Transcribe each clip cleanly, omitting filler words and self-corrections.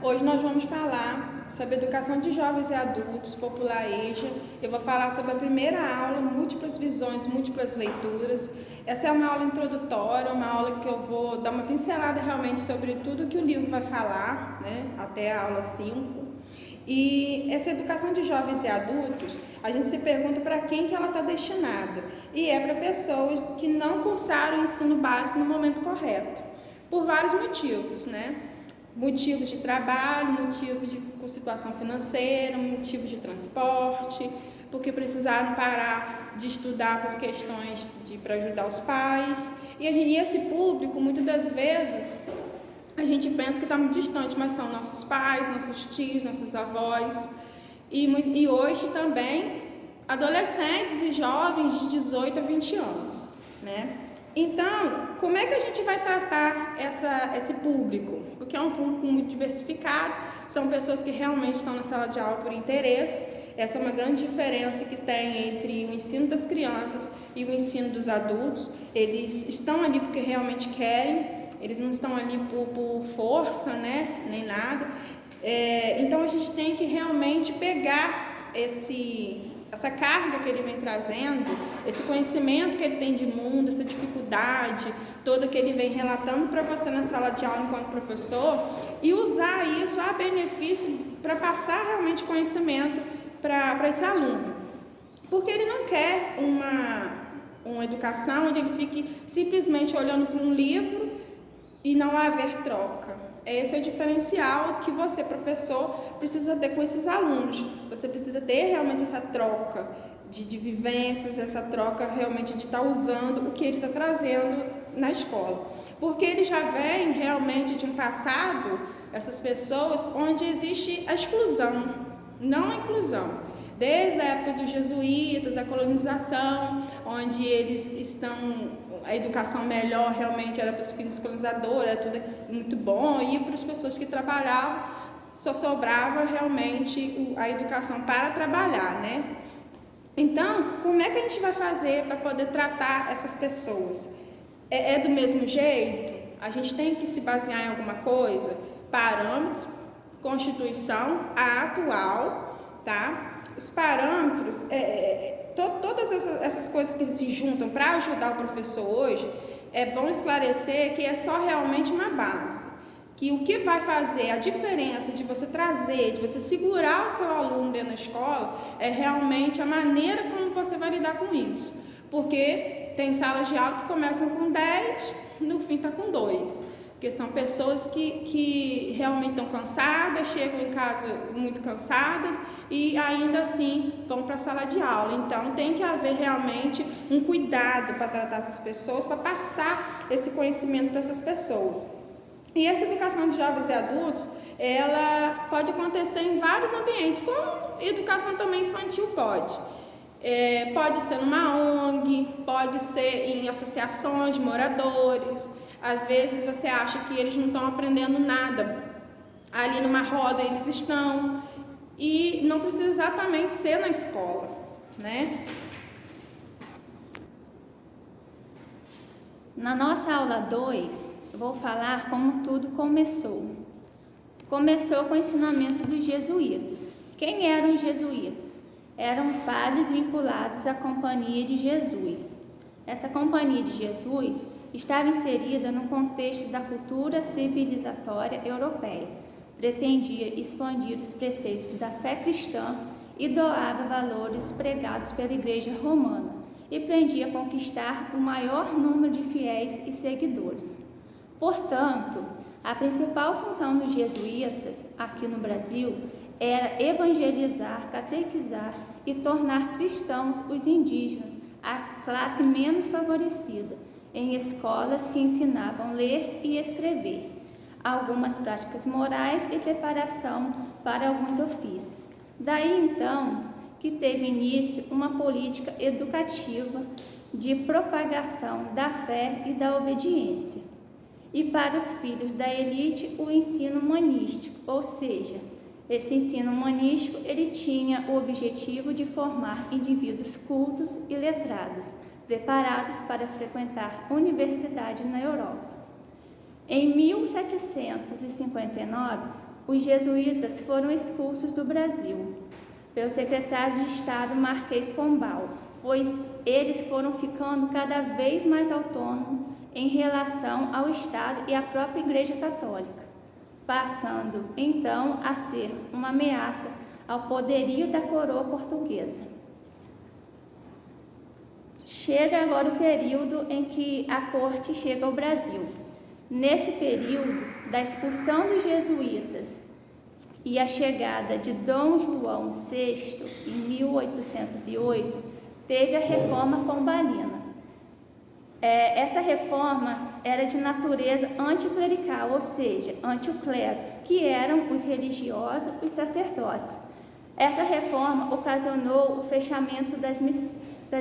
Hoje nós vamos falar sobre educação de jovens e adultos, Popular EJA. Eu vou falar sobre a primeira aula, múltiplas visões, múltiplas leituras. Essa é uma aula introdutória, uma aula que eu vou dar uma pincelada realmente sobre tudo que o livro vai falar, né, até a aula 5. E essa educação de jovens e adultos, a gente se pergunta para quem que ela está destinada. E é para pessoas que não cursaram o ensino básico no momento correto, por vários motivos, né? Motivos de trabalho, motivos de situação financeira, motivos de transporte, porque precisaram parar de estudar por questões para ajudar os pais. E esse público, muitas das vezes, a gente pensa que está muito distante, mas são nossos pais, nossos tios, nossos avós. E hoje também adolescentes e jovens de 18 a 20 anos, né? Então, como é que a gente vai tratar esse público? Porque é um público muito diversificado, são pessoas que realmente estão na sala de aula por interesse. Essa é uma grande diferença que tem entre o ensino das crianças e o ensino dos adultos. Eles estão ali porque realmente querem, eles não estão ali por força, né? Nem nada. Então, a gente tem que realmente pegar essa carga que ele vem trazendo, esse conhecimento que ele tem de mundo, essa dificuldade toda que ele vem relatando para você na sala de aula enquanto professor, e usar isso a benefício para passar realmente conhecimento para esse aluno. Porque ele não quer uma educação onde ele fique simplesmente olhando para um livro e não haver troca. Esse é o diferencial que você, professor, precisa ter com esses alunos. Você precisa ter realmente essa troca de vivências, essa troca realmente de estar usando o que ele está trazendo na escola. Porque ele já vem realmente de um passado, essas pessoas, onde existe a exclusão, não a inclusão. Desde a época dos jesuítas, da colonização, onde eles a educação melhor realmente era para os filhos colonizadores, era tudo muito bom, e para as pessoas que trabalhavam, só sobrava realmente a educação para trabalhar, né? Então, como é que a gente vai fazer para poder tratar essas pessoas? É do mesmo jeito? A gente tem que se basear em alguma coisa? Parâmetros, Constituição, a atual, tá? Os parâmetros, todas essas coisas que se juntam para ajudar o professor hoje, é bom esclarecer que é só realmente uma base. Que o que vai fazer a diferença de você trazer, de você segurar o seu aluno dentro da escola, é realmente a maneira como você vai lidar com isso. Porque tem salas de aula que começam com 10, no fim está com 2. Porque são pessoas que realmente estão cansadas, chegam em casa muito cansadas e ainda assim vão para a sala de aula. Então tem que haver realmente um cuidado para tratar essas pessoas, para passar esse conhecimento para essas pessoas. E essa educação de jovens e adultos, ela pode acontecer em vários ambientes, como educação também infantil pode. Pode ser numa ONG, pode ser em associações de moradores. Às vezes você acha que eles não estão aprendendo nada. Ali numa roda eles estão. E não precisa exatamente ser na escola, né? Na nossa aula 2, eu vou falar como tudo começou. Começou com o ensinamento dos jesuítas. Quem eram os jesuítas? Eram padres vinculados à Companhia de Jesus. Essa Companhia de Jesus estava inserida no contexto da cultura civilizatória europeia. Pretendia expandir os preceitos da fé cristã e doava valores pregados pela Igreja Romana e pretendia conquistar o maior número de fiéis e seguidores. Portanto, a principal função dos jesuítas aqui no Brasil era evangelizar, catequizar e tornar cristãos os indígenas, a classe menos favorecida, em escolas que ensinavam ler e escrever, algumas práticas morais e preparação para alguns ofícios. Daí então que teve início uma política educativa de propagação da fé e da obediência. E para os filhos da elite, o ensino humanístico, ou seja, esse ensino humanístico ele tinha o objetivo de formar indivíduos cultos e letrados, preparados para frequentar universidade na Europa. Em 1759, os jesuítas foram expulsos do Brasil pelo secretário de Estado Marquês Pombal, pois eles foram ficando cada vez mais autônomos em relação ao Estado e à própria Igreja Católica, passando então a ser uma ameaça ao poderio da coroa portuguesa. Chega agora o período em que a corte chega ao Brasil. Nesse período da expulsão dos jesuítas e a chegada de Dom João VI, em 1808, teve a Reforma Pombalina. Essa reforma era de natureza anticlerical, ou seja, anti o clero, que eram os religiosos, os sacerdotes. Essa reforma ocasionou o fechamento das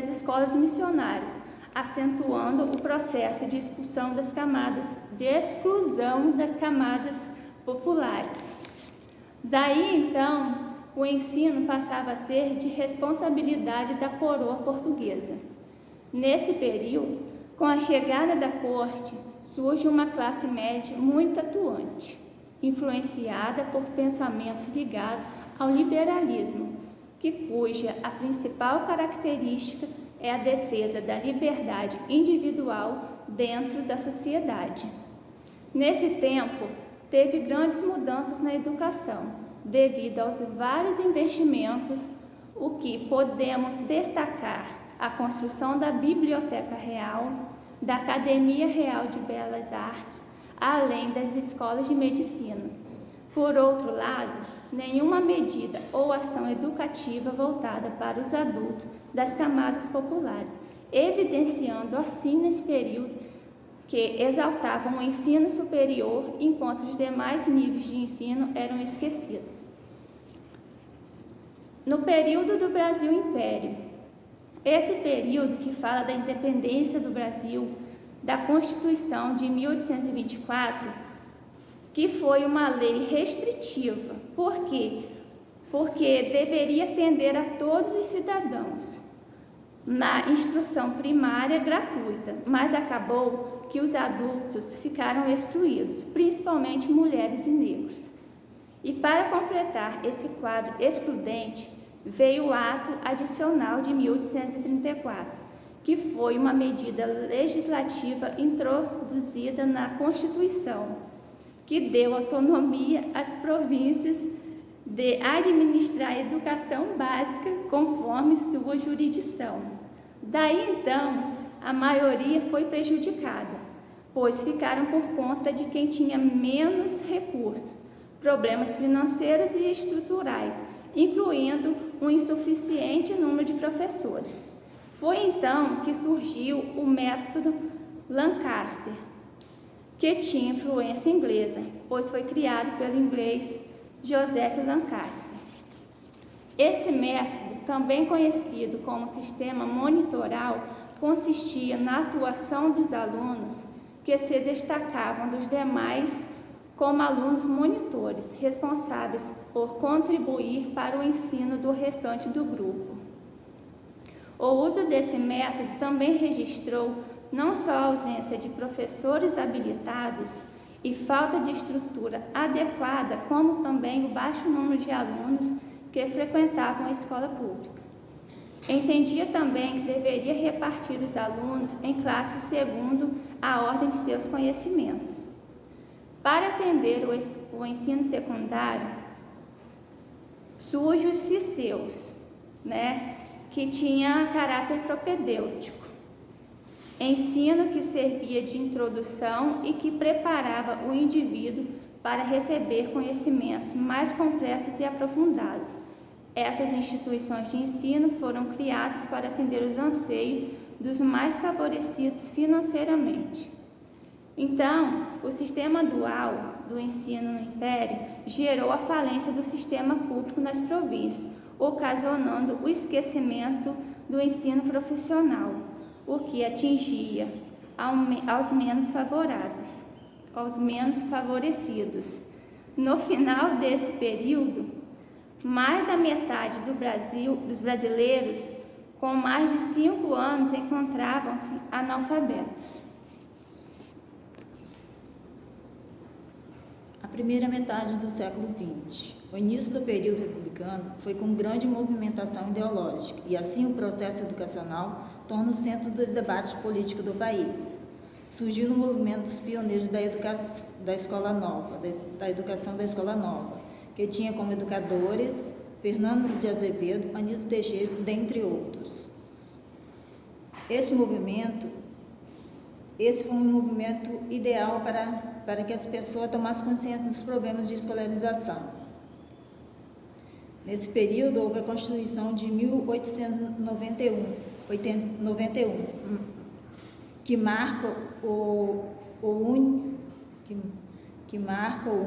escolas missionárias, acentuando o processo de exclusão das camadas populares. Daí, então, o ensino passava a ser de responsabilidade da coroa portuguesa. Nesse período, com a chegada da corte, surge uma classe média muito atuante, influenciada por pensamentos ligados ao liberalismo, cuja a principal característica é a defesa da liberdade individual dentro da sociedade. Nesse tempo, teve grandes mudanças na educação, devido aos vários investimentos, o que podemos destacar a construção da Biblioteca Real, da Academia Real de Belas Artes, além das escolas de medicina. Por outro lado, nenhuma medida ou ação educativa voltada para os adultos das camadas populares, evidenciando assim nesse período que exaltavam o ensino superior, enquanto os demais níveis de ensino eram esquecidos. No período do Brasil Império, esse período que fala da independência do Brasil, da Constituição de 1824, que foi uma lei restritiva. Por quê? Porque deveria atender a todos os cidadãos na instrução primária gratuita, mas acabou que os adultos ficaram excluídos, principalmente mulheres e negros. E para completar esse quadro excludente, veio o Ato Adicional de 1834, que foi uma medida legislativa introduzida na Constituição, que deu autonomia às províncias de administrar a educação básica conforme sua jurisdição. Daí, então, a maioria foi prejudicada, pois ficaram por conta de quem tinha menos recursos, problemas financeiros e estruturais, incluindo um insuficiente número de professores. Foi então que surgiu o método Lancaster, que tinha influência inglesa, pois foi criado pelo inglês Joseph Lancaster. Esse método, também conhecido como sistema monitoral, consistia na atuação dos alunos que se destacavam dos demais como alunos monitores, responsáveis por contribuir para o ensino do restante do grupo. O uso desse método também registrou não só a ausência de professores habilitados e falta de estrutura adequada, como também o baixo número de alunos que frequentavam a escola pública. Entendia também que deveria repartir os alunos em classes segundo a ordem de seus conhecimentos. Para atender o ensino secundário, surgem os liceus, que tinha caráter propedêutico. Ensino que servia de introdução e que preparava o indivíduo para receber conhecimentos mais completos e aprofundados. Essas instituições de ensino foram criadas para atender os anseios dos mais favorecidos financeiramente. Então, o sistema dual do ensino no Império gerou a falência do sistema público nas províncias, ocasionando o esquecimento do ensino profissional, o que atingia aos menos favoráveis, aos menos favorecidos. No final desse período, mais da metade dos brasileiros com mais de 5 anos encontravam-se analfabetos. primeira metade do século XX. O início do período republicano foi com grande movimentação ideológica e assim o processo educacional torna o centro dos debates políticos do país. Surgiu no movimento dos pioneiros da educação da Escola Nova, da educação da Escola Nova, que tinha como educadores Fernando de Azevedo, Anísio Teixeira, dentre outros. Esse foi um movimento ideal para que as pessoas tomassem consciência dos problemas de escolarização. Nesse período, houve a Constituição de 1891, que marca o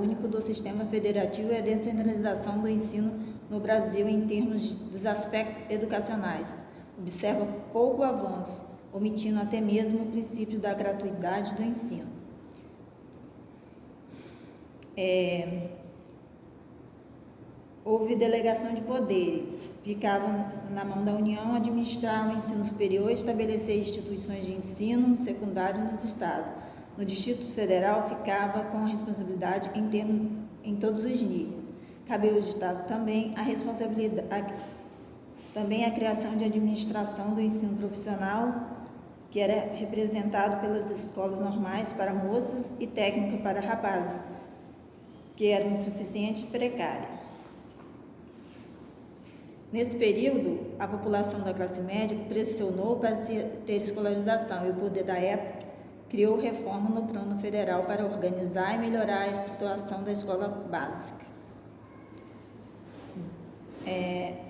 único do sistema federativo e a descentralização do ensino no Brasil em termos dos aspectos educacionais. Observa pouco avanço, omitindo até mesmo o princípio da gratuidade do ensino. Houve delegação de poderes, ficava na mão da União administrar o ensino superior e estabelecer instituições de ensino secundário nos estados. No Distrito Federal ficava com a responsabilidade em todos os níveis. Cabia ao Estado também a criação de administração do ensino profissional, que era representado pelas escolas normais para moças e técnica para rapazes, que eram insuficiente e precária. Nesse período, a população da classe média pressionou para se ter escolarização e o poder da época criou reforma no plano federal para organizar e melhorar a situação da escola básica.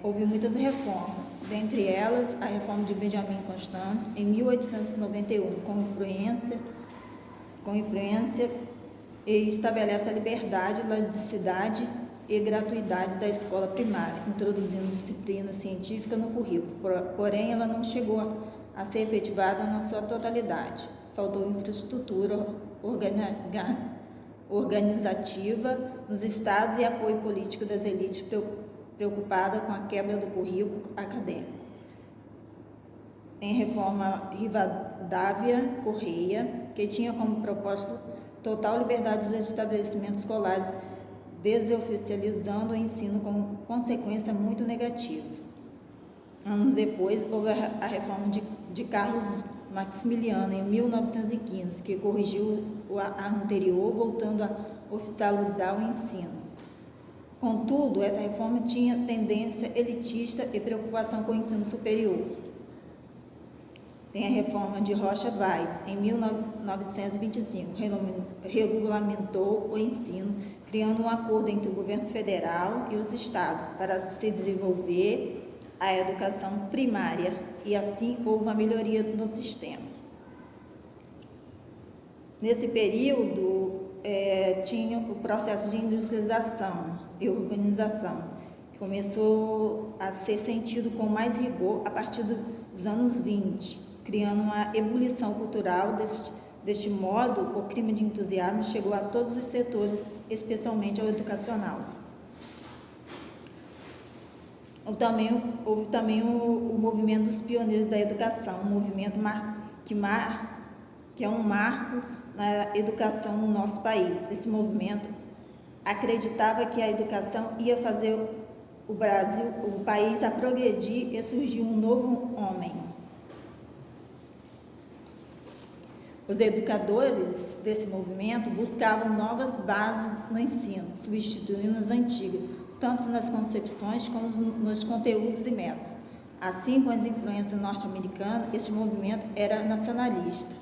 Houve muitas reformas, dentre elas a reforma de Benjamin Constant, em 1891, com influência e estabelece a liberdade, laicidade e gratuidade da escola primária, introduzindo disciplina científica no currículo, porém ela não chegou a ser efetivada na sua totalidade. Faltou infraestrutura organizativa nos estados e apoio político das elites preocupada com a quebra do currículo acadêmico. Tem a reforma Rivadavia Correia, que tinha como proposta total liberdade dos estabelecimentos escolares, desoficializando o ensino com consequência muito negativa. Anos depois, houve a reforma de Carlos Maximiliano, em 1915, que corrigiu a anterior, voltando a oficializar o ensino. Contudo, essa reforma tinha tendência elitista e preocupação com o ensino superior. Tem a reforma de Rocha Vaz, em 1925, regulamentou o ensino, criando um acordo entre o governo federal e os estados para se desenvolver a educação primária, e assim houve uma melhoria no sistema. Nesse período, tinha o processo de industrialização e urbanização, que começou a ser sentido com mais rigor a partir dos anos 20, criando uma ebulição cultural. Deste modo, o clima de entusiasmo chegou a todos os setores, especialmente ao educacional. Houve também o movimento dos pioneiros da educação, um movimento que é um marco na educação no nosso país. Esse movimento acreditava que a educação ia fazer o país a progredir e surgiu um novo homem. Os educadores desse movimento buscavam novas bases no ensino, substituindo as antigas, tanto nas concepções como nos conteúdos e métodos. Assim, com as influências norte-americanas, este movimento era nacionalista.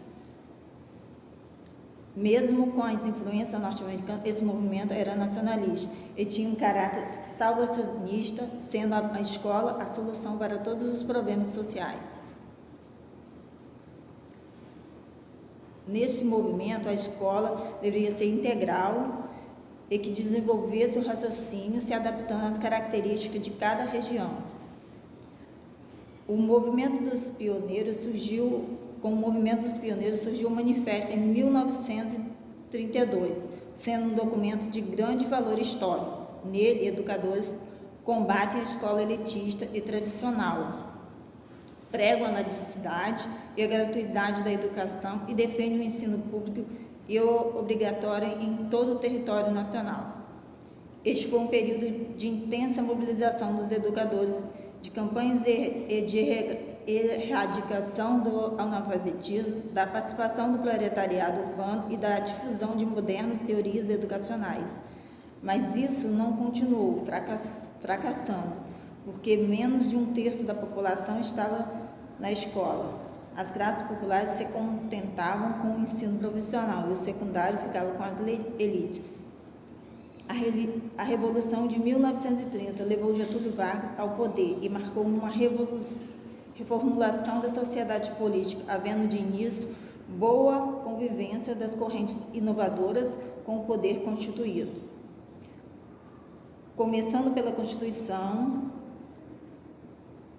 Mesmo com as influências norte-americanas, esse movimento era nacionalista e tinha um caráter salvacionista, sendo a escola a solução para todos os problemas sociais. Nesse movimento, a escola deveria ser integral e que desenvolvesse o raciocínio, se adaptando às características de cada região. Com o movimento dos pioneiros surgiu o manifesto em 1932, sendo um documento de grande valor histórico. Nele, educadores combatem a escola elitista e tradicional, pregam a laicidade e a gratuidade da educação e defendem o ensino público e obrigatória em todo o território nacional. Este foi um período de intensa mobilização dos educadores, de campanhas de erradicação do analfabetismo, da participação do proletariado urbano e da difusão de modernas teorias educacionais. Mas isso não continuou, fracassando, porque menos de um terço da população estava na escola. As classes populares se contentavam com o ensino profissional e o secundário ficava com as elites. A Revolução de 1930 levou Getúlio Vargas ao poder e marcou uma reformulação da sociedade política, havendo de início boa convivência das correntes inovadoras com o poder constituído. Começando pela Constituição,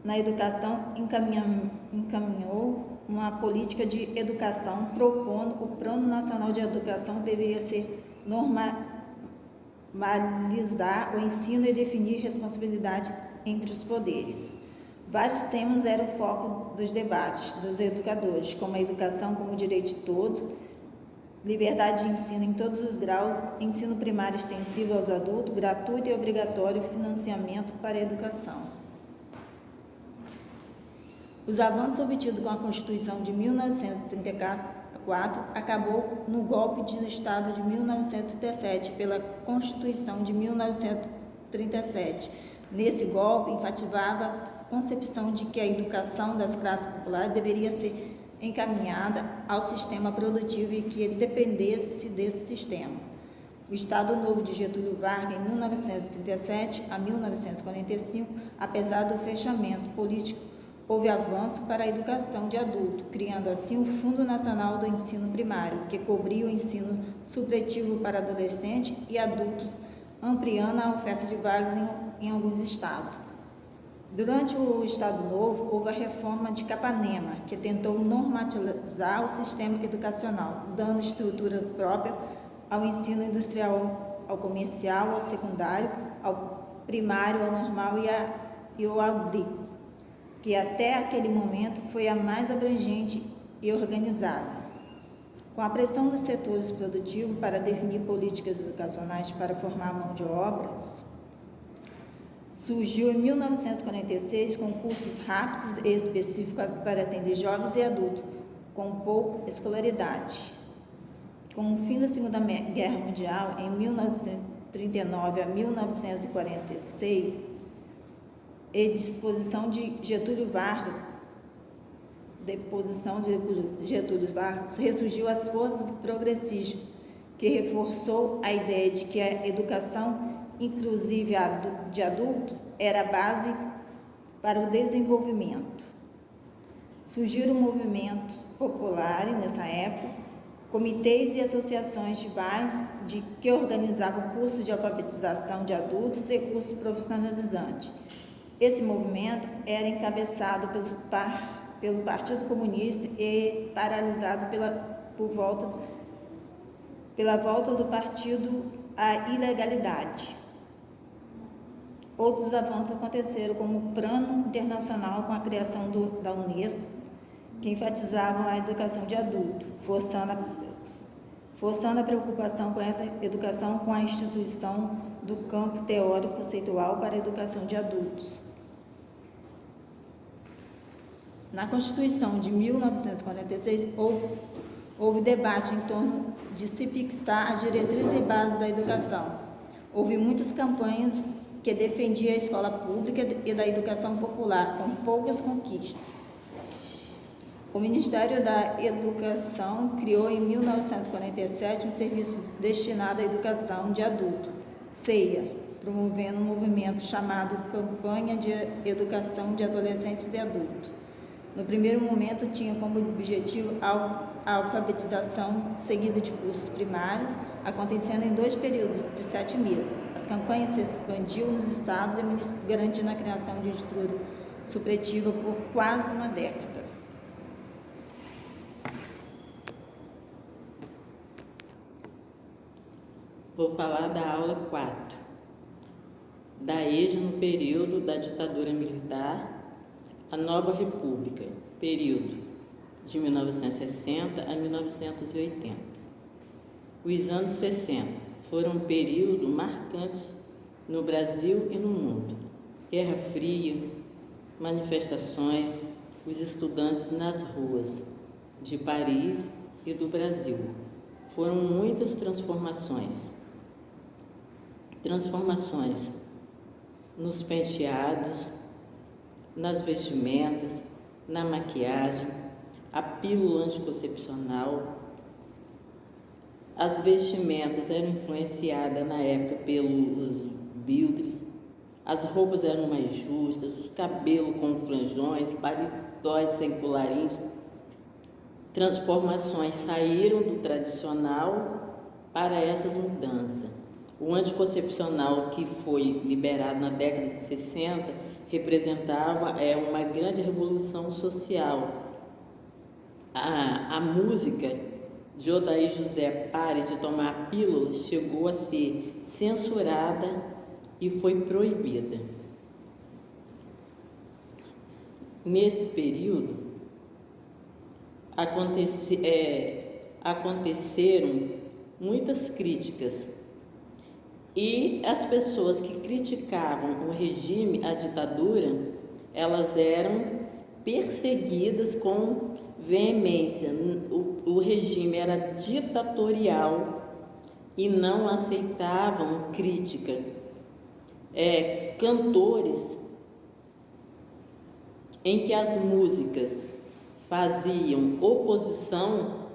na educação encaminhou uma política de educação, propondo o Plano Nacional de Educação deveria ser normalizar o ensino e definir responsabilidade entre os poderes. Vários temas eram o foco dos debates dos educadores, como a educação como direito de todos, liberdade de ensino em todos os graus, ensino primário extensivo aos adultos, gratuito e obrigatório, financiamento para a educação. Os avanços obtidos com a Constituição de 1934 acabou no golpe de Estado de 1937 pela Constituição de 1937. Nesse golpe, enfatizava a concepção de que a educação das classes populares deveria ser encaminhada ao sistema produtivo e que dependesse desse sistema. O Estado Novo de Getúlio Vargas, em 1937 a 1945, apesar do fechamento político, houve avanço para a educação de adulto, criando assim o Fundo Nacional do Ensino Primário, que cobria o ensino supletivo para adolescentes e adultos, ampliando a oferta de vagas em alguns estados. Durante o Estado Novo, houve a reforma de Capanema, que tentou normatizar o sistema educacional, dando estrutura própria ao ensino industrial, ao comercial, ao secundário, ao primário, ao normal e ao agrícola, que até aquele momento foi a mais abrangente e organizada. Com a pressão dos setores produtivos para definir políticas educacionais para formar mão de obras, surgiu em 1946 concursos rápidos e específicos para atender jovens e adultos com pouca escolaridade. Com o fim da Segunda Guerra Mundial, em 1939 a 1946, e disposição de Getúlio Vargas, ressurgiu as forças progressistas, que reforçou a ideia de que a educação inclusive de adultos era a base para o desenvolvimento. Surgiram movimentos populares nessa época, comitês e associações de bairros que organizavam cursos de alfabetização de adultos e cursos profissionalizantes. Esse movimento era encabeçado pelo Partido Comunista e paralisado pela volta do partido à ilegalidade. Outros avanços aconteceram, como o Plano Internacional com a criação da Unesco, que enfatizavam a educação de adulto, forçando a preocupação com essa educação com a instituição do campo teórico conceitual para a educação de adultos. Na Constituição de 1946, houve debate em torno de se fixar as diretrizes e bases da educação. Houve muitas campanhas que defendiam a escola pública e da educação popular, com poucas conquistas. O Ministério da Educação criou em 1947 um serviço destinado à educação de adulto, CEIA, promovendo um movimento chamado Campanha de Educação de Adolescentes e Adultos. No primeiro momento, tinha como objetivo a alfabetização seguida de cursos primários, acontecendo em 2 períodos de 7 meses. As campanhas se expandiu nos estados e garantindo a criação de estrutura supletiva por quase uma década. Vou falar da aula 4, da EJA no período da ditadura militar, a Nova República, período de 1960 a 1980. Os anos 60 foram um período marcante no Brasil e no mundo. Guerra Fria, manifestações, os estudantes nas ruas de Paris e do Brasil. Foram muitas transformações. Transformações nos penteados, nas vestimentas, na maquiagem, a pílula anticoncepcional. As vestimentas eram influenciadas na época pelos biltres, as roupas eram mais justas, os cabelos com franjões, paletós sem colarinhos. Transformações saíram do tradicional para essas mudanças. O anticoncepcional que foi liberado na década de 60 representava uma grande revolução social. A música de Odair José, Pare de Tomar a Pílula, chegou a ser censurada e foi proibida. Nesse período, aconteceram muitas críticas e as pessoas que criticavam o regime, a ditadura, elas eram perseguidas com veemência. O regime era ditatorial e não aceitavam crítica. Cantores em que as músicas faziam oposição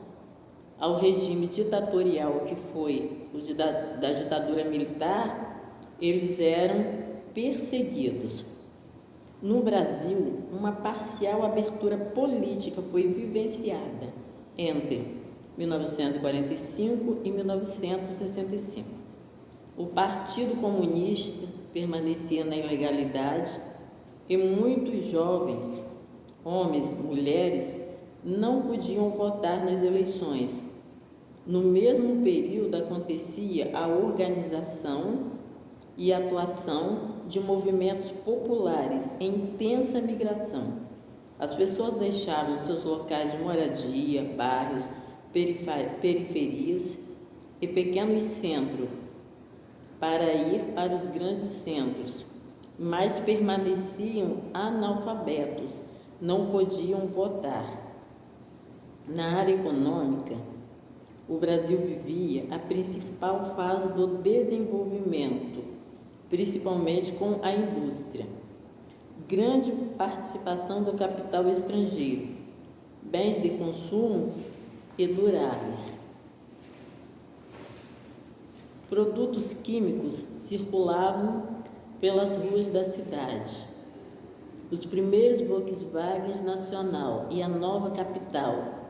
ao regime ditatorial que foi o da ditadura militar, eles eram perseguidos. No Brasil, uma parcial abertura política foi vivenciada entre 1945 e 1965. O Partido Comunista permanecia na ilegalidade e muitos jovens, homens, mulheres, não podiam votar nas eleições. No mesmo período acontecia a organização e atuação de movimentos populares em intensa migração. As pessoas deixavam seus locais de moradia, bairros, periferias e pequenos centros para ir para os grandes centros, mas permaneciam analfabetos, não podiam votar. Na área econômica, o Brasil vivia a principal fase do desenvolvimento, principalmente com a indústria. Grande participação do capital estrangeiro, bens de consumo e duráveis. Produtos químicos circulavam pelas ruas da cidade. Os primeiros Volkswagen Nacional e a nova capital,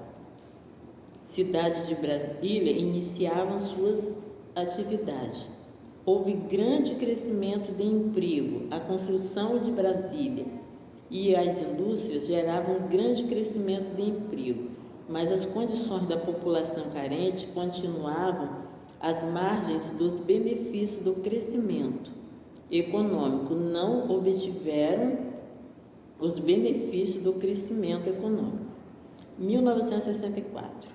cidade de Brasília, iniciavam suas atividades. Houve grande crescimento de emprego, a construção de Brasília e as indústrias geravam grande crescimento de emprego, mas as condições da população carente continuavam às margens dos benefícios do crescimento econômico, não obtiveram os benefícios do crescimento econômico. 1964.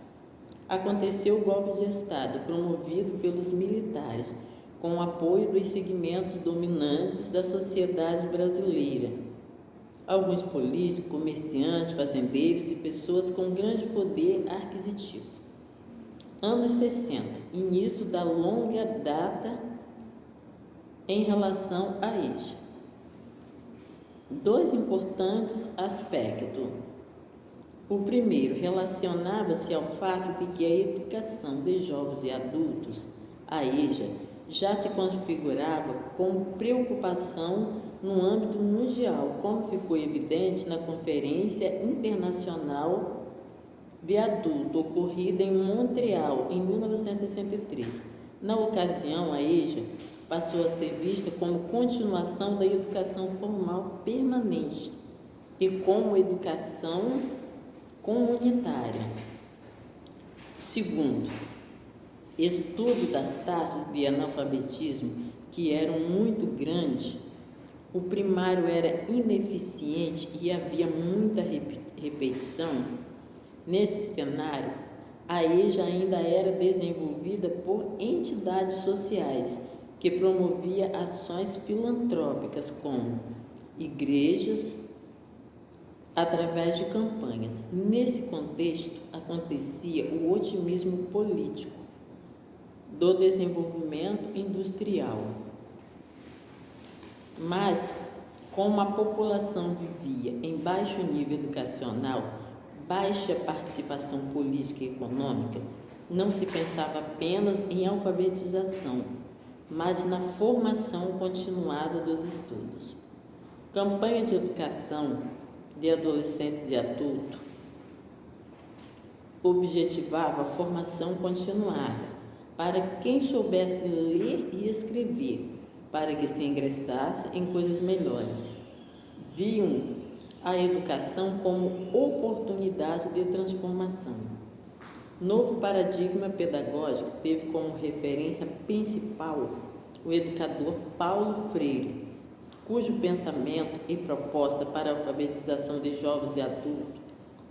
Aconteceu o golpe de Estado promovido pelos militares, com o apoio dos segmentos dominantes da sociedade brasileira. Alguns políticos, comerciantes, fazendeiros e pessoas com grande poder aquisitivo. Anos 60, início da longa data em relação a este. Dois importantes aspectos. O primeiro relacionava-se ao fato de que a educação de jovens e adultos, a EJA, já se configurava como preocupação no âmbito mundial, como ficou evidente na Conferência Internacional de Adulto, ocorrida em Montreal, em 1963. Na ocasião, a EJA passou a ser vista como continuação da educação formal permanente e como educação comunitária. Segundo, estudo das taxas de analfabetismo, que eram muito grandes, o primário era ineficiente e havia muita repetição. Nesse cenário, A EJA ainda era desenvolvida por entidades sociais que promovia ações filantrópicas como igrejas, através de campanhas. Nesse contexto, acontecia o otimismo político do desenvolvimento industrial. Mas, como a população vivia em baixo nível educacional, baixa participação política e econômica, não se pensava apenas em alfabetização, mas na formação continuada dos estudos. Campanhas de educação de adolescentes e adultos objetivava a formação continuada para quem soubesse ler e escrever, para que se ingressasse em coisas melhores. Viam a educação como oportunidade de transformação. Novo paradigma pedagógico teve como referência principal o educador Paulo Freire, cujo pensamento e proposta para a alfabetização de jovens e adultos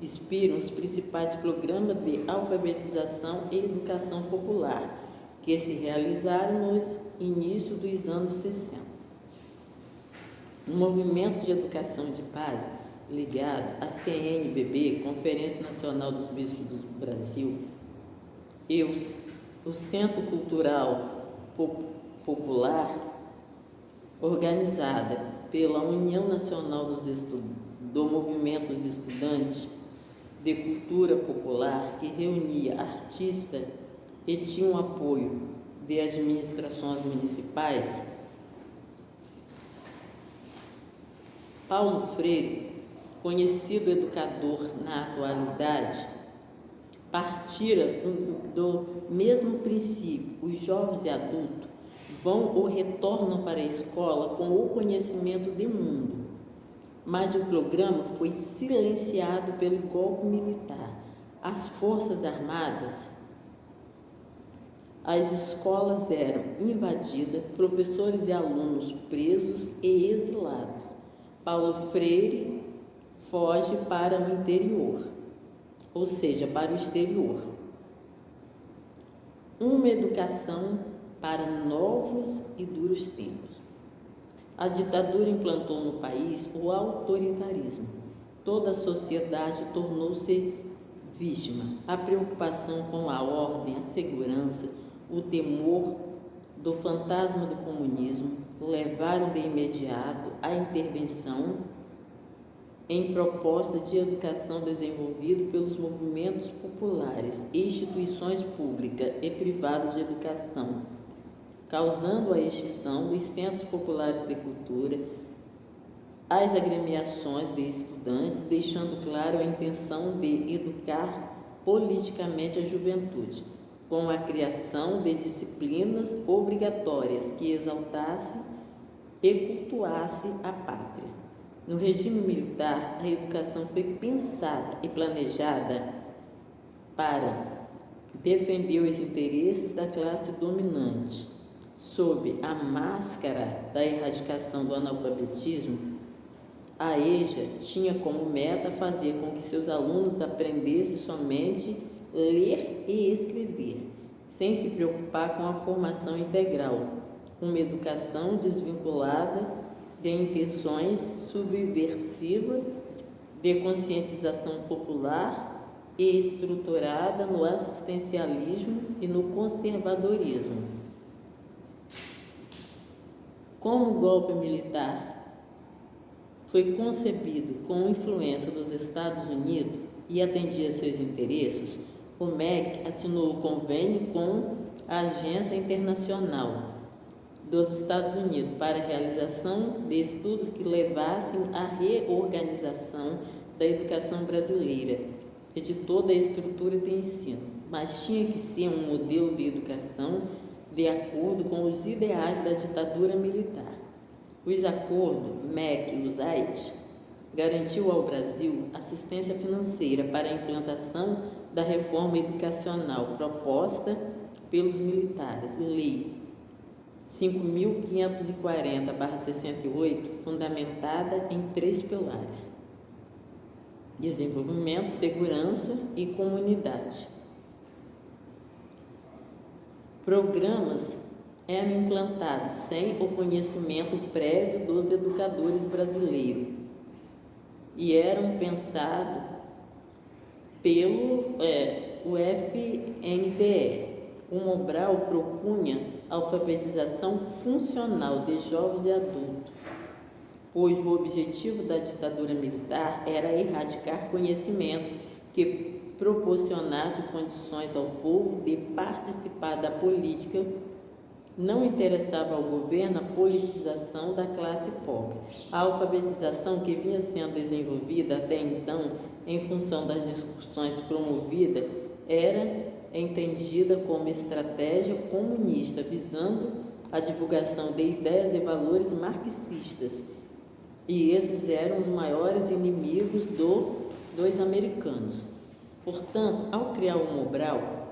inspiram os principais programas de alfabetização e educação popular que se realizaram no início dos anos 60. O movimento de educação de base, ligado à CNBB, Conferência Nacional dos Bispos do Brasil, e o Centro Cultural Popular, organizada pela União Nacional do Movimento dos Estudantes de Cultura Popular, que reunia artistas e tinha o apoio de administrações municipais. Paulo Freire, conhecido educador na atualidade, partira do mesmo princípio. Os jovens e adultos vão ou retornam para a escola com o conhecimento do mundo, mas o programa foi silenciado pelo golpe militar. As Forças Armadas, as escolas eram invadidas, professores e alunos presos e exilados. Paulo Freire foge para o interior, ou seja, para o exterior. Uma educação para novos e duros tempos. A ditadura implantou no país o autoritarismo. Toda a sociedade tornou-se vítima. A preocupação com a ordem, a segurança, o temor do fantasma do comunismo levaram de imediato à intervenção em proposta de educação desenvolvido pelos movimentos populares e instituições públicas e privadas de educação, causando a extinção dos centros populares de cultura, as agremiações de estudantes, deixando claro a intenção de educar politicamente a juventude, com a criação de disciplinas obrigatórias que exaltasse e cultuasse a pátria. No regime militar, a educação foi pensada e planejada para defender os interesses da classe dominante. Sob a máscara da erradicação do analfabetismo, a EJA tinha como meta fazer com que seus alunos aprendessem somente ler e escrever, sem se preocupar com a formação integral, uma educação desvinculada de intenções subversivas de conscientização popular e estruturada no assistencialismo e no conservadorismo. Como o golpe militar foi concebido com influência dos Estados Unidos e atendia seus interesses, o MEC assinou o convênio com a Agência Internacional dos Estados Unidos para a realização de estudos que levassem à reorganização da educação brasileira e de toda a estrutura de ensino, mas tinha que ser um modelo de educação de acordo com os ideais da ditadura militar. Os acordos MEC-USAID garantiu ao Brasil assistência financeira para a implantação da reforma educacional proposta pelos militares, Lei 5.540/68, fundamentada em 3 pilares: desenvolvimento, segurança e comunidade. Programas eram implantados sem o conhecimento prévio dos educadores brasileiros e eram pensados pelo UFNDE. O Mobral propunha alfabetização funcional de jovens e adultos, pois o objetivo da ditadura militar era erradicar conhecimento que proporcionasse condições ao povo de participar da política. Não interessava ao governo a politização da classe pobre. A alfabetização que vinha sendo desenvolvida até então, em função das discussões promovidas, era entendida como estratégia comunista, visando a divulgação de ideias e valores marxistas. E esses eram os maiores inimigos dos americanos. Portanto, ao criar o Mobral,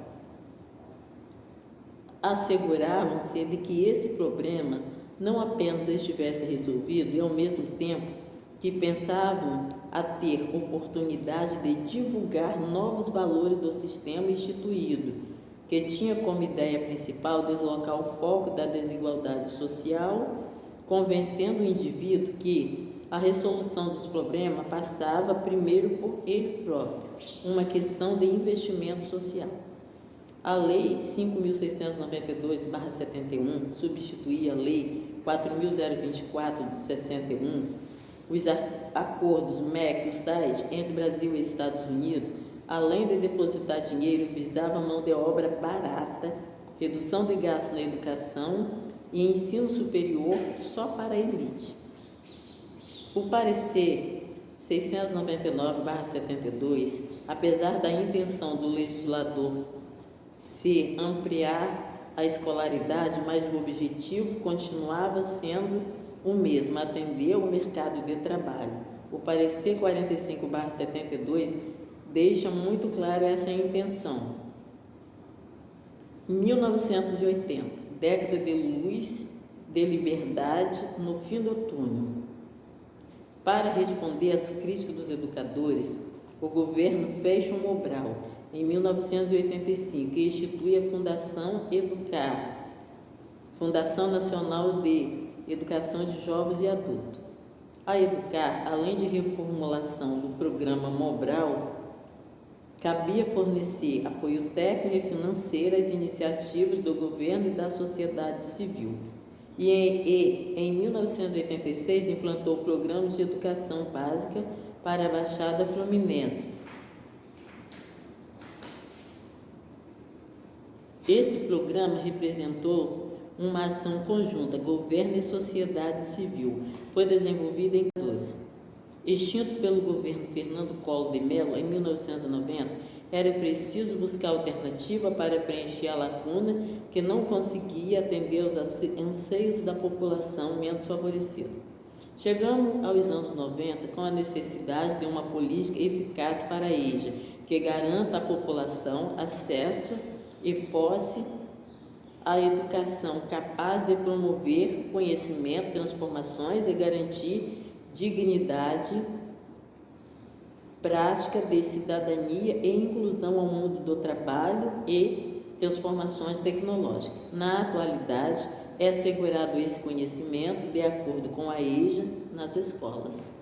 asseguravam-se de que esse problema não apenas estivesse resolvido e, ao mesmo tempo, que pensavam a ter oportunidade de divulgar novos valores do sistema instituído, que tinha como ideia principal deslocar o foco da desigualdade social, convencendo o indivíduo que a resolução dos problemas passava primeiro por ele próprio, uma questão de investimento social. A Lei 5.692/71 substituía a Lei 4.024 de 61. Os acordos MEC e USAID entre Brasil e Estados Unidos, além de depositar dinheiro, visavam mão de obra barata, redução de gastos na educação e ensino superior só para a elite. O parecer 699/72, apesar da intenção do legislador se ampliar a escolaridade, mas o objetivo continuava sendo o mesmo, atender ao mercado de trabalho. O parecer 45/72 deixa muito claro essa intenção. 1980, década de luz, de liberdade no fim do túnel. Para responder às críticas dos educadores, o governo fecha o Mobral em 1985 e institui a Fundação Educar, Fundação Nacional de Educação de Jovens e Adultos. A Educar, além de reformulação do programa Mobral, cabia fornecer apoio técnico e financeiro às iniciativas do governo e da sociedade civil. E em 1986 implantou programas de educação básica para a Baixada Fluminense. Esse programa representou uma ação conjunta, governo e sociedade civil. Foi desenvolvido em 2012. Extinto pelo governo Fernando Collor de Mello em 1990, era preciso buscar alternativa para preencher a lacuna que não conseguia atender aos anseios da população menos favorecida. Chegamos aos anos 90 com a necessidade de uma política eficaz para a EJA, que garanta à população acesso e posse à educação capaz de promover conhecimento, transformações e garantir dignidade, prática de cidadania e inclusão ao mundo do trabalho e transformações tecnológicas. Na atualidade, é assegurado esse conhecimento de acordo com a EJA nas escolas.